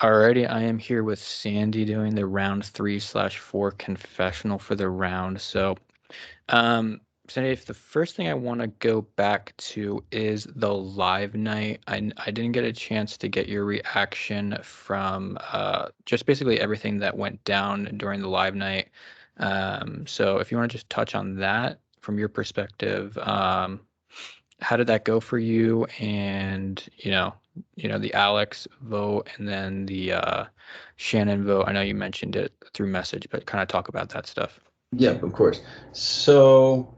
Alrighty, I am here with Sandy doing the round 3/4 confessional for the round. Sandy, if the first thing I want to go back to is the live night. I didn't get a chance to get your reaction from just basically everything that went down during the live night. So if you want to just touch on that from your perspective, how did that go for you? And the Alex vote and then the Shannon vote. I know you mentioned it through message, but kind of talk about that stuff. Yeah, of course. So,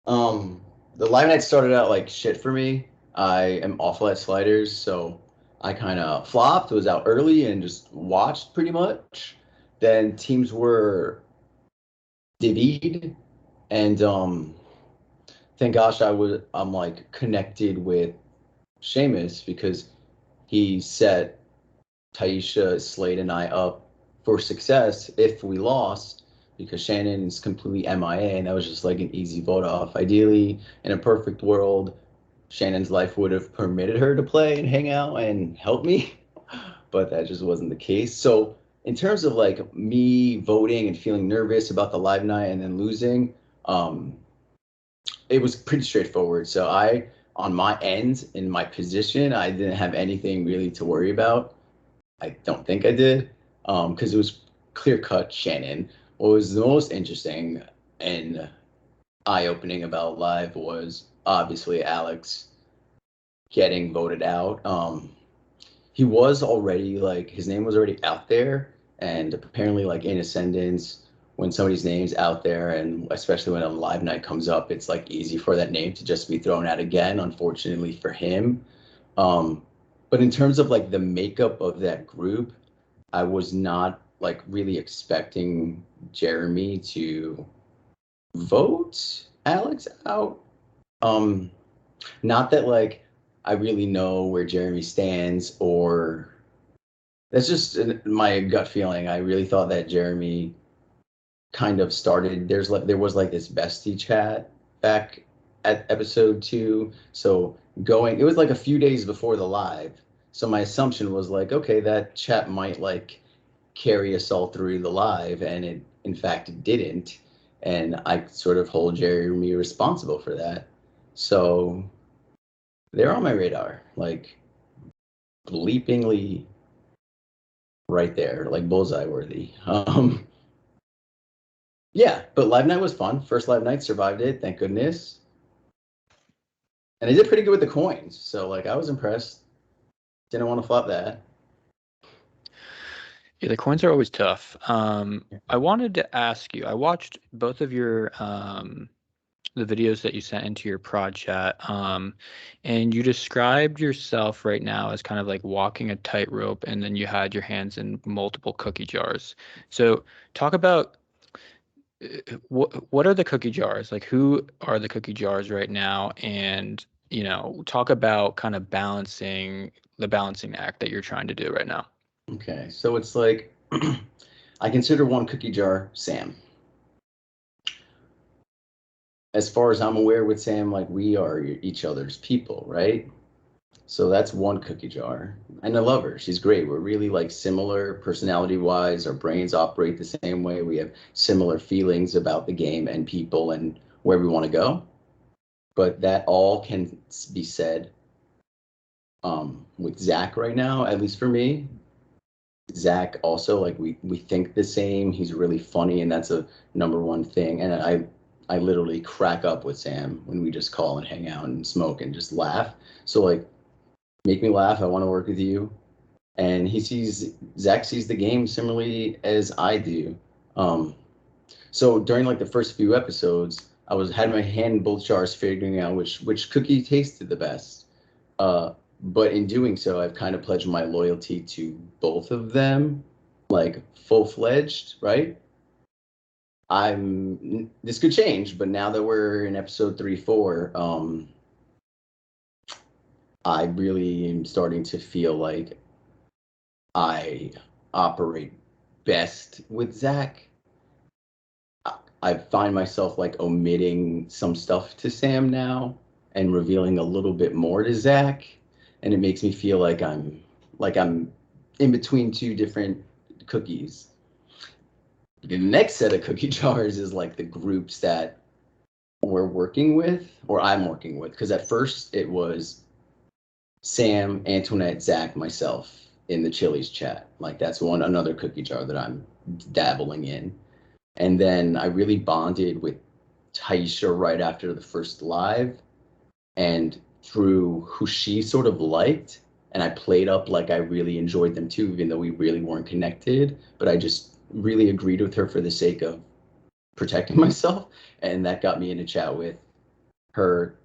the live night started out like shit for me. I am awful at sliders, so I kind of flopped, was out early, and just watched pretty much. Then teams were divvied, and thank gosh I'm like connected with Seamus because he set Taisha, Slade, and I up for success if we lost because Shannon's completely MIA, and that was just like an easy vote off. Ideally, in a perfect world, Shannon's life would have permitted her to play and hang out and help me, but that just wasn't the case. So, in terms of like me voting and feeling nervous about the live night and then losing, um, it was pretty straightforward. So on my end, in my position, I didn't have anything really to worry about. I don't think I did, because it was clear cut Shannon. What was the most interesting and eye opening about live was obviously Alex getting voted out. He was already like his name was already out there, and apparently like in Ascendance, when somebody's name's out there, and especially when a live night comes up, it's like easy for that name to just be thrown out again. Unfortunately for him, um, but in terms of like the makeup of that group, I was not like really expecting Jeremy to vote Alex out. Um, Not that like I really know where Jeremy stands, or that's just my gut feeling. I really thought that Jeremy kind of started. There was like this bestie chat back at episode 2. So it was like a few days before the live. So my assumption was like, okay, that chat might like carry us all through the live, and it in fact didn't. And I sort of hold Jeremy responsible for that. So they're on my radar, like bleepingly right there, like bullseye worthy. Yeah, but live night was fun. First live night, survived it, thank goodness. And I did pretty good with the coins, so like I was impressed. Didn't want to flop that. Yeah, the coins are always tough. I wanted to ask you, I watched both of your the videos that you sent into your prod chat, and you described yourself right now as kind of like walking a tightrope, and then you had your hands in multiple cookie jars. So talk about what are the cookie jars? Like, who are the cookie jars right now? And, talk about kind of the balancing act that you're trying to do right now. Okay, so it's like I consider one cookie jar Sam. As far as I'm aware with Sam, like we are each other's people, right? So that's one cookie jar. And I love her. She's great. We're really like similar personality wise. Our brains operate the same way. We have similar feelings about the game and people and where we want to go. But that all can be said with Zach right now, at least for me. Zach also like we think the same. He's really funny, and that's a number one thing. And I literally crack up with Sam when we just call and hang out and smoke and just laugh. So like make me laugh. I want to work with you. And Zach sees the game similarly as I do. Um, so during like the first few episodes, had my hand in both jars figuring out which cookie tasted the best. But in doing so, I've kind of pledged my loyalty to both of them, like full fledged, right? This could change, but now that we're in episode 3, 4, I really am starting to feel like I operate best with Zach. I find myself like omitting some stuff to Sam now and revealing a little bit more to Zach, and it makes me feel like I'm in between two different cookies. The next set of cookie jars is like the groups that we're working with, or I'm working with, because at first it was Sam, Antoinette, Zach, myself in the Chili's chat. Like that's one another cookie jar that I'm dabbling in. And then I really bonded with Taisha right after the first live, and through who she sort of liked. And I played up like I really enjoyed them too, even though we really weren't connected. But I just really agreed with her for the sake of protecting myself. And that got me in a chat with her,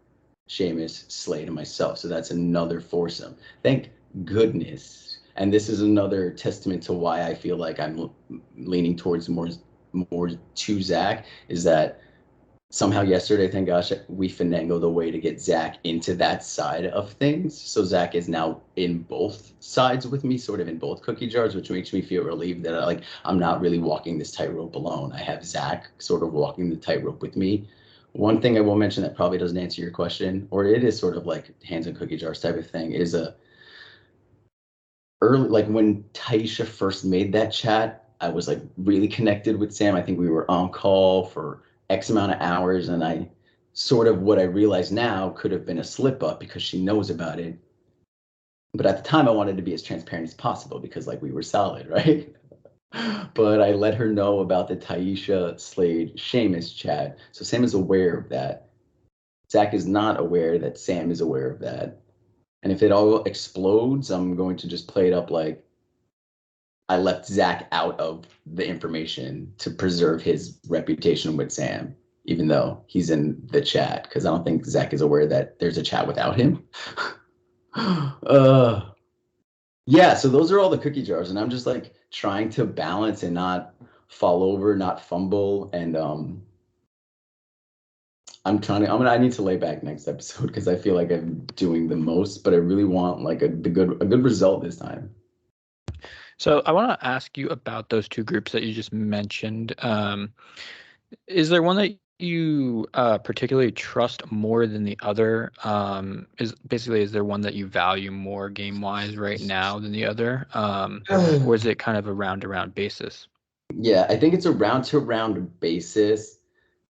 Seamus, Slade, and myself. So that's another foursome. Thank goodness. And this is another testament to why I feel like I'm leaning towards more to Zach, is that somehow yesterday, thank gosh, we finagled a way to get Zach into that side of things. So Zach is now in both sides with me, sort of in both cookie jars, which makes me feel relieved that I'm not really walking this tightrope alone. I have Zach sort of walking the tightrope with me. One thing I will mention that probably doesn't answer your question, or it is sort of like hands in cookie jars type of thing, is a early, like when Taisha first made that chat, I was like really connected with Sam. I think we were on call for X amount of hours, and I sort of, what I realize now could have been a slip up because she knows about it. But at the time, I wanted to be as transparent as possible because like we were solid, right? But I let her know about the Taisha Slade Seamus chat. So Sam is aware of that. Zach is not aware that Sam is aware of that. And if it all explodes, I'm going to just play it up like I left Zach out of the information to preserve his reputation with Sam, even though he's in the chat, because I don't think Zach is aware that there's a chat without him. uh, yeah, so those are all the cookie jars, and I'm just like trying to balance and not fall over, not fumble, and I need to lay back next episode because I feel like I'm doing the most, but I really want like a good result this time. So I want to ask you about those two groups that you just mentioned. Is there one that you particularly trust more than the other? Is there one that you value more game wise right now than the other? Or is it kind of a round around basis? Yeah, I think it's a round to round basis.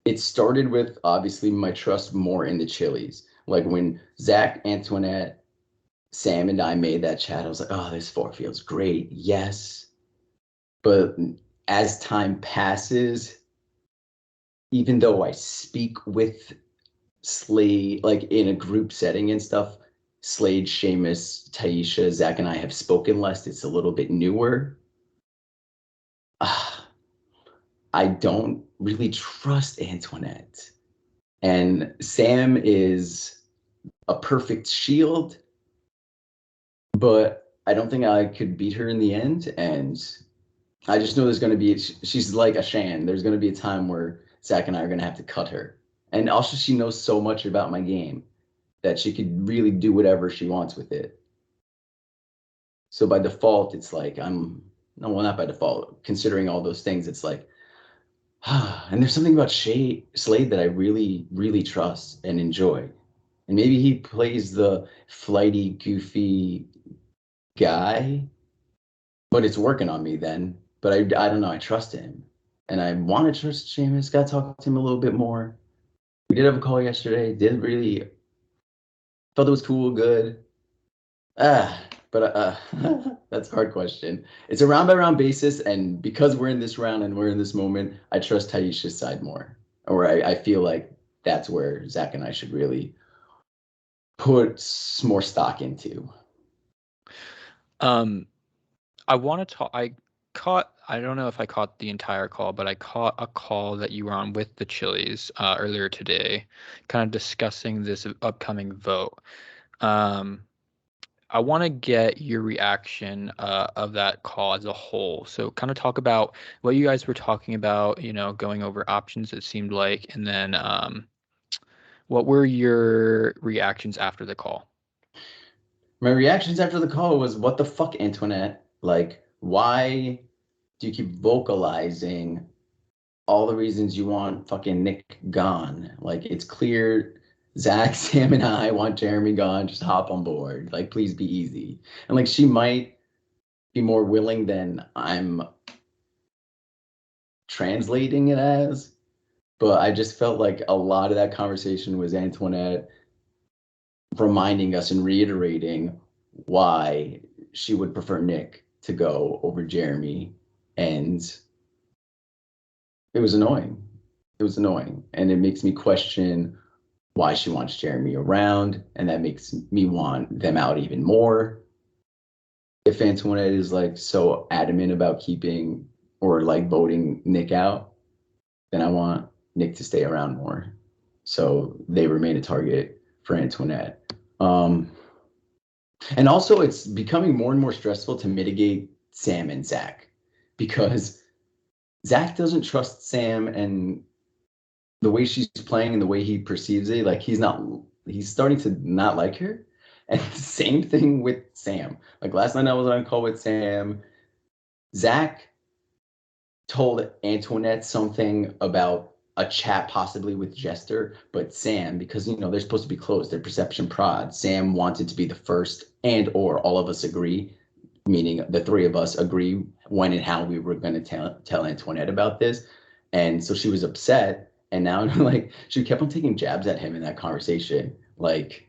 It started with obviously my trust more in the Chili's. Like when Zach, Antoinette, Sam, and I made that chat, I was like, oh, this four feels great. Yes. But as time passes, even though I speak with Slade, like in a group setting and stuff, Slade, Seamus, Taisha, Zach, and I have spoken less. It's a little bit newer. Ah, I don't really trust Antoinette. And Sam is a perfect shield, but I don't think I could beat her in the end. And I just know there's going to be, she's like a Shan. There's going to be a time where Zach and I are going to have to cut her. And also, she knows so much about my game that she could really do whatever she wants with it. So by default, it's like no, well, not by default. Considering all those things, it's like, and there's something about Slade that I really, really trust and enjoy. And maybe he plays the flighty, goofy guy, but it's working on me then. But I don't know. I trust him, and I want to trust Seamus. Got to talk to him a little bit more. We did have a call yesterday. Did really felt it was cool, good. Ah, but that's a hard question. It's a round by round basis, and because we're in this round and we're in this moment, I trust Taisha's side more, or I feel like that's where Zach and I should really put more stock into. Um, I want to talk. I don't know if I caught the entire call, but I caught a call that you were on with the Chili's earlier today, kind of discussing this upcoming vote. Um, I want to get your reaction of that call as a whole. So, kind of talk about what you guys were talking about, going over options, it seemed like, and then what were your reactions after the call? My reactions after the call was, "What the fuck, Antoinette? Like, why do you keep vocalizing all the reasons you want fucking Nick gone? Like, it's clear Zach, Sam, and I want Jeremy gone. Just hop on board. Like, please be easy." And like, she might be more willing than I'm translating it as. But I just felt like a lot of that conversation was Antoinette reminding us and reiterating why she would prefer Nick to go over Jeremy. And it was annoying. It was annoying. And it makes me question why she wants Jeremy around. And that makes me want them out even more. If Antoinette is like so adamant about keeping or like voting Nick out, then I want Nick to stay around more. So they remain a target for Antoinette. And also, it's becoming more and more stressful to mitigate Sam and Zach because Zach doesn't trust Sam, and the way she's playing and the way he perceives it, like he's starting to not like her. And same thing with Sam. Like last night I was on a call with Sam. Zach told Antoinette something about a chat possibly with Jester, but Sam, because they're supposed to be close, they're perception prod. Sam wanted to be the first, and or all of us agree, meaning the three of us agree when and how we were going to tell Antoinette about this. And so she was upset, and now like she kept on taking jabs at him in that conversation. Like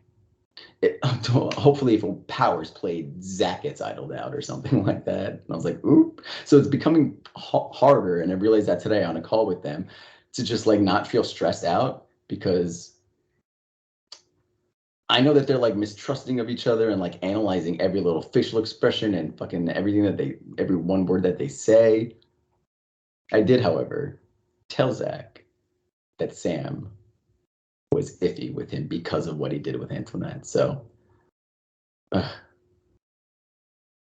hopefully if Powers played, Zach gets idled out or something like that. And I was like, oop. So it's becoming harder. And I realized that today on a call with them to just like not feel stressed out because I know that they're like mistrusting of each other and like analyzing every little facial expression and fucking everything every one word that they say. I did, however, tell Zach that Sam was iffy with him because of what he did with Antoinette. So,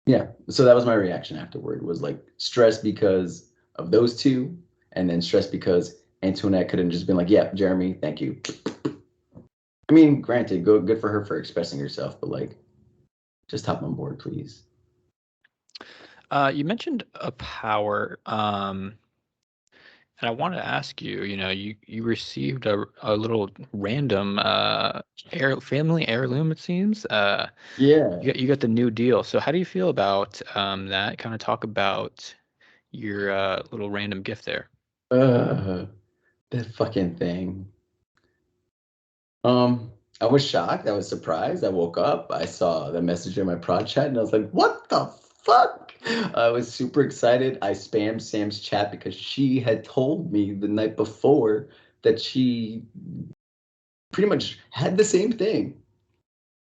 yeah, so that was my reaction afterward, was like stress because of those two, and then stress because Antoinette could have just been like, yeah, Jeremy, thank you. I mean, granted, good for her for expressing herself, but like, just hop on board, please. You mentioned a power, and I wanted to ask you, you received a little random family heirloom, it seems. Yeah. You got the new deal. So how do you feel about that? Kind of talk about your little random gift there. That fucking thing. I was shocked. I was surprised. I woke up. I saw the message in my prod chat, and I was like, "What the fuck?" I was super excited. I spammed Sam's chat because she had told me the night before that she pretty much had the same thing.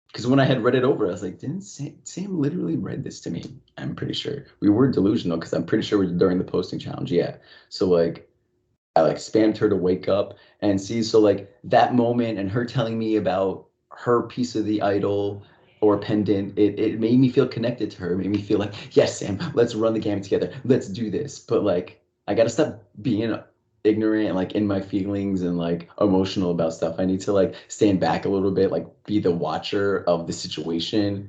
Because when I had read it over, I was like, "Didn't Sam literally read this to me?" I'm pretty sure we were delusional because I'm pretty sure we were during the posting challenge. Yeah. So like I like spammed her to wake up and see. So like that moment and her telling me about her piece of the idol or pendant, it made me feel connected to her. It made me feel like, yes, Sam, let's run the game together. Let's do this. But like I gotta stop being ignorant and like in my feelings and like emotional about stuff. I need to like stand back a little bit, like be the watcher of the situation.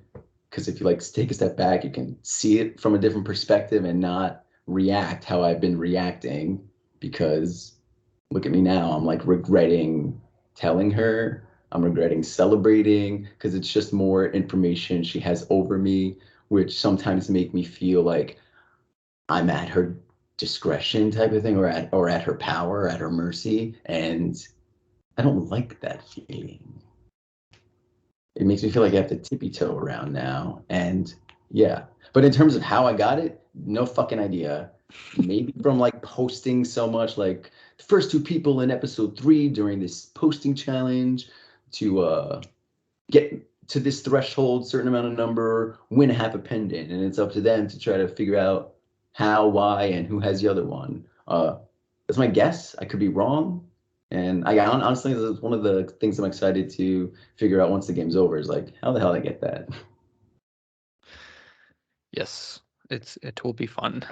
Because if you like take a step back, you can see it from a different perspective and not react how I've been reacting because look at me now. I'm like regretting telling her. I'm regretting celebrating because it's just more information she has over me, which sometimes make me feel like I'm at her discretion type of thing, or at her power, at her mercy, and I don't like that feeling. It makes me feel like I have to tippy toe around now, and yeah. But in terms of how I got it, no fucking idea. Maybe from like posting so much, like the first two people in episode 3 during this posting challenge to get to this threshold, certain amount of number, win half a pendant, and it's up to them to try to figure out how, why, and who has the other one. That's my guess. I could be wrong, and I honestly, this is one of the things I'm excited to figure out once the game's over. Is like, how the hell did I get that? Yes, it will be fun.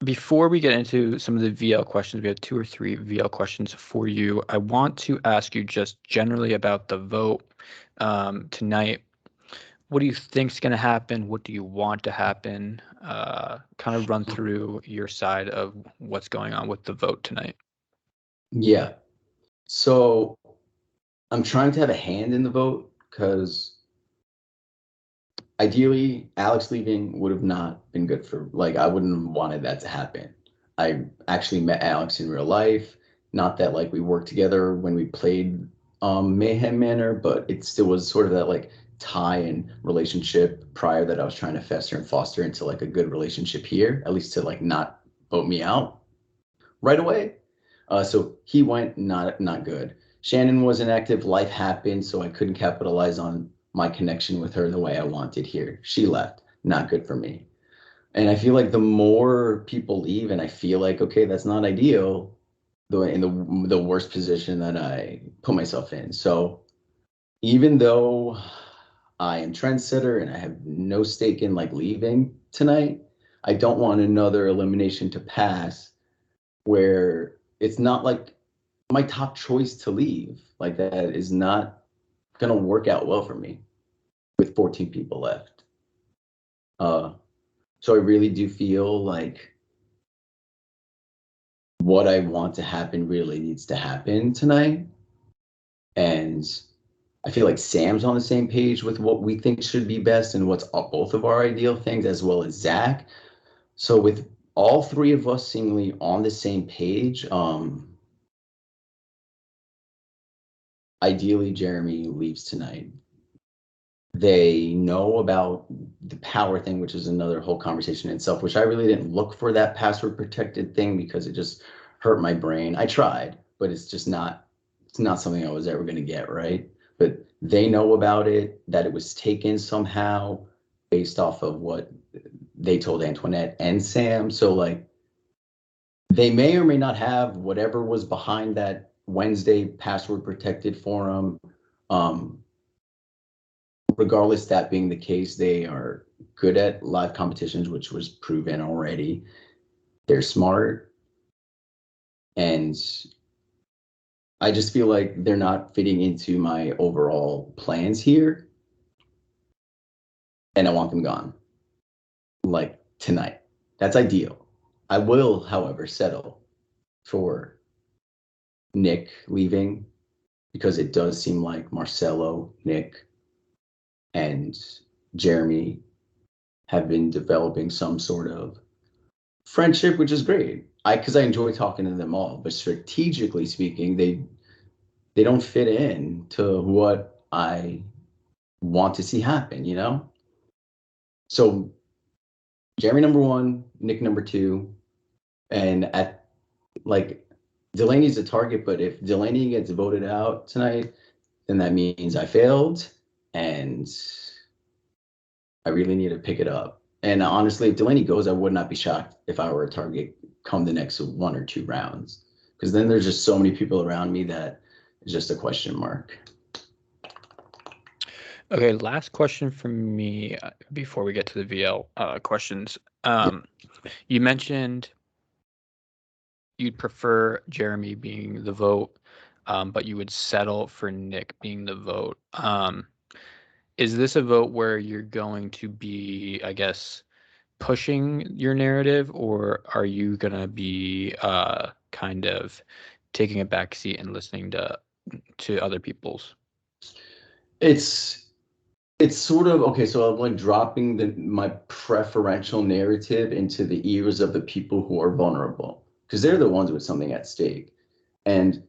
Before we get into some of the VL questions, we have 2 or 3 VL questions for you. I want to ask you just generally about the vote tonight. What do you think is going to happen? What do you want to happen? Kind of run through your side of what's going on with the vote tonight. Yeah. So I'm trying to have a hand in the vote because ideally, Alex leaving would have not been good for, like, I wouldn't have wanted that to happen. I actually met Alex in real life. Not that like we worked together when we played Mayhem Manor, but it still was sort of that like tie and relationship prior that I was trying to fester and foster into like a good relationship here, at least to like not vote me out right away. So he went not good. Shannon was inactive. Life happened, so I couldn't capitalize on my connection with her the way I wanted here. She left. Not good for me. And I feel like the more people leave, and I feel like okay, that's not ideal. In the worst position that I put myself in. So even though I am trendsetter and I have no stake in like leaving tonight, I don't want another elimination to pass where it's not like my top choice to leave. Like that is not gonna work out well for me with 14 people left. Uh, so I really do feel like what I want to happen really needs to happen tonight. And I feel like Sam's on the same page with what we think should be best and what's both of our ideal things, as well as Zach. So with all three of us seemingly on the same page, ideally Jeremy leaves tonight. They know about the power thing, which is another whole conversation in itself, which I really didn't look for that password protected thing because it just hurt my brain. I tried, but it's not something I was ever going to get, right? But they know about it, that it was taken somehow based off of what they told Antoinette and Sam. So like they may or may not have whatever was behind that Wednesday password protected forum. Um, Regardless that being the case, they are good at live competitions, which was proven already. They're smart, and I just feel like they're not fitting into my overall plans here, and I want them gone, like tonight. That's ideal. I will, however, settle for Nick leaving because it does seem like Marcelo, Nick, and Jeremy have been developing some sort of friendship, which is great. Because I enjoy talking to them all, but strategically speaking, they don't fit in to what I want to see happen, you know? So Jeremy number one, Nick number two, and at like Delaney's a target, but if Delaney gets voted out tonight, then that means I failed and I really need to pick it up. And honestly, if Delaney goes, I would not be shocked if I were a target come the next one or two rounds. Because then there's just so many people around me that is just a question mark. Okay, last question from me before we get to the VL questions. Yeah. You mentioned you'd prefer Jeremy being the vote, but you would settle for Nick being the vote. Is this a vote where you're going to be, I guess, pushing your narrative, or are you gonna be kind of taking a back seat and listening to other people's? It's it's sort of okay, so I'm like dropping my preferential narrative into the ears of the people who are vulnerable because they're the ones with something at stake. And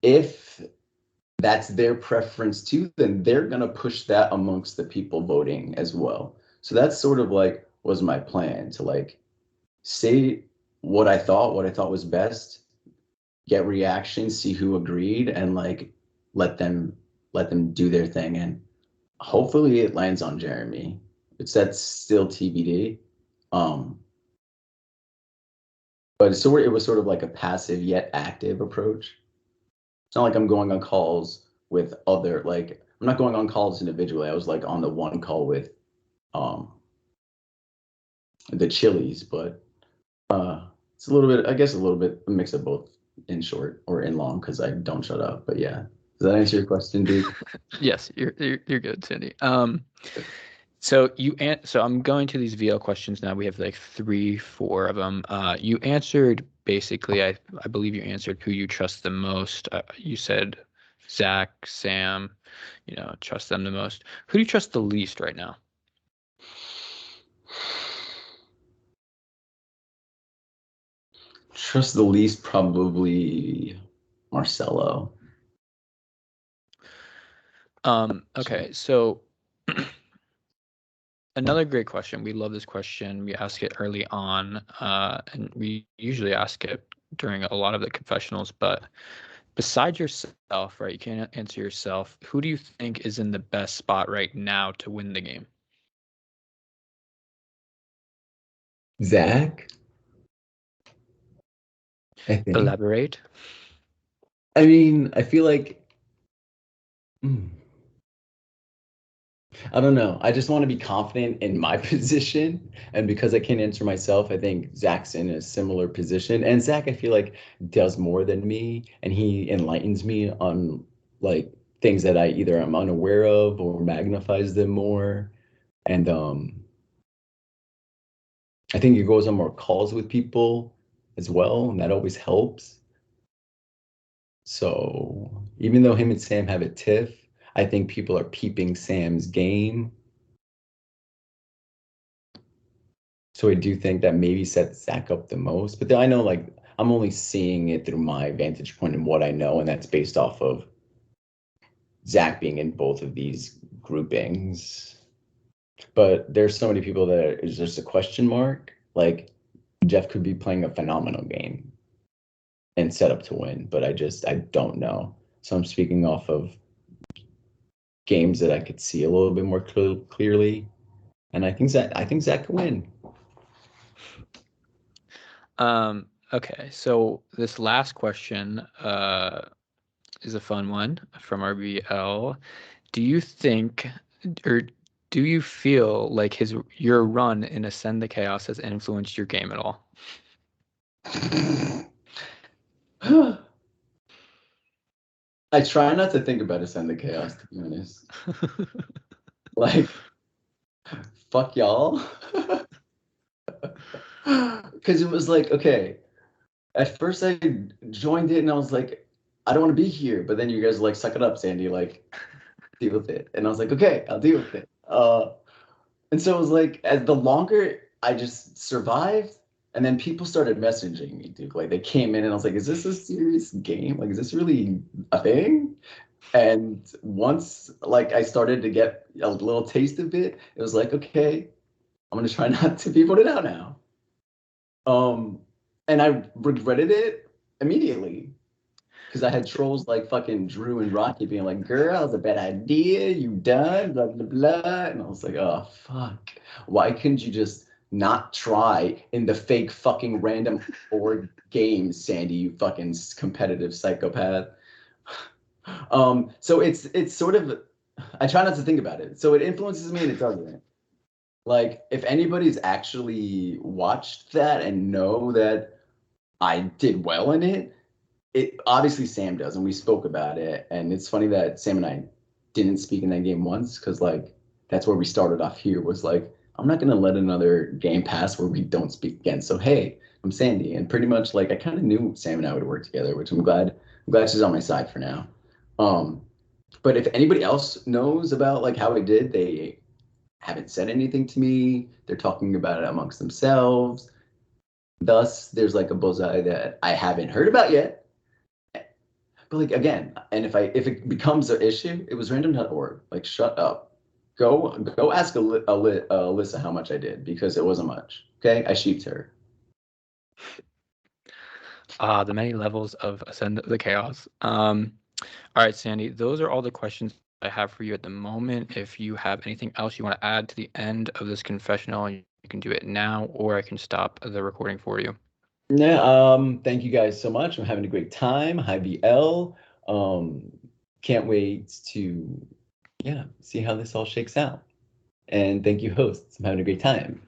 if that's their preference too, then they're gonna push that amongst the people voting as well. So that's sort of like was my plan to like say what I thought was best, get reactions, see who agreed, and like let them let them do their thing. And hopefully it lands on Jeremy. It's that's still TBD. Um, but it was sort of like a passive yet active approach. It's not like I'm going on calls with other like I'm not going on calls individually. I was like on the one call with um the Chili's, but it's a little bit I guess a little bit a mix of both in short or in long because I don't shut up. But yeah. Does that answer your question, Duke? Yes, you're good, Cindy. So I'm going to these VL questions now. We have like three, four of them. You answered basically. I believe you answered who you trust the most. You said Zach, Sam. Trust them the most. Who do you trust the least right now? Trust the least, probably Marcelo. Okay, so another great question. We love this question. We ask it early on, and we usually ask it during a lot of the confessionals. But besides yourself, right? You can't answer yourself. Who do you think is in the best spot right now to win the game? Zach, I think. Elaborate. I mean, I feel like I don't know. I just want to be confident in my position. And because I can't answer myself, I think Zach's in a similar position. And Zach, I feel like does more than me and he enlightens me on like things that I either am unaware of or magnifies them more. And I think he goes on more calls with people as well, and that always helps. So even though him and Sam have a tiff, I think people are peeping Sam's game. So I do think that maybe sets Zach up the most. But then I know like I'm only seeing it through my vantage point and what I know, and that's based off of Zach being in both of these groupings. But there's so many people that is just a question mark. Like Jeff could be playing a phenomenal game and set up to win, but I don't know. So I'm speaking off of games that I could see a little bit more clearly, and I think Zach could win. Okay, so this last question is a fun one from RBL. Do you think, or do you feel like your run in Ascend the Chaos has influenced your game at all? I try not to think about Ascend the Chaos, to be honest. Like, fuck y'all. Because it was like, okay, at first I joined it and I was like, I don't want to be here. But then you guys were like, suck it up, Sandy. Like, deal with it. And I was like, okay, I'll deal with it. And so it was like, as the longer I just survived, and then people started messaging me, dude. Like they came in and I was like, is this a serious game? Like, is this really a thing? And once like I started to get a little taste of it, it was like, okay, I'm gonna try not to be voted out now. Um, and I regretted it immediately because I had trolls like fucking Drew and Rocky being like, girl, it's a bad idea, you done, blah blah blah. And I was like, oh fuck. Why couldn't you just not try in the fake fucking random org games, Sandy, you fucking competitive psychopath? So it's sort of I try not to think about it. So it influences me and it doesn't. Like if anybody's actually watched that and know that I did well in it, it obviously Sam does, and we spoke about it. And it's funny that Sam and I didn't speak in that game once because like that's where we started off here was like, I'm not gonna let another game pass where we don't speak again. So hey, I'm Sandy. And pretty much like I kind of knew Sam and I would work together, which I'm glad she's on my side for now. Um, but if anybody else knows about like how I did, they haven't said anything to me. They're talking about it amongst themselves. Thus, there's like a bullseye that I haven't heard about yet. But like again, and if it becomes an issue, it was random.org. Like shut up. Go ask Alyssa how much I did because it wasn't much. Okay, I sheeped her. The many levels of Ascend the Chaos. All right, Sandy, those are all the questions I have for you at the moment. If you have anything else you want to add to the end of this confessional, you can do it now, or I can stop the recording for you. Yeah, thank you guys so much. I'm having a great time. Hi BL. Um, can't wait to yeah, see how this all shakes out. And thank you, hosts. I'm having a great time.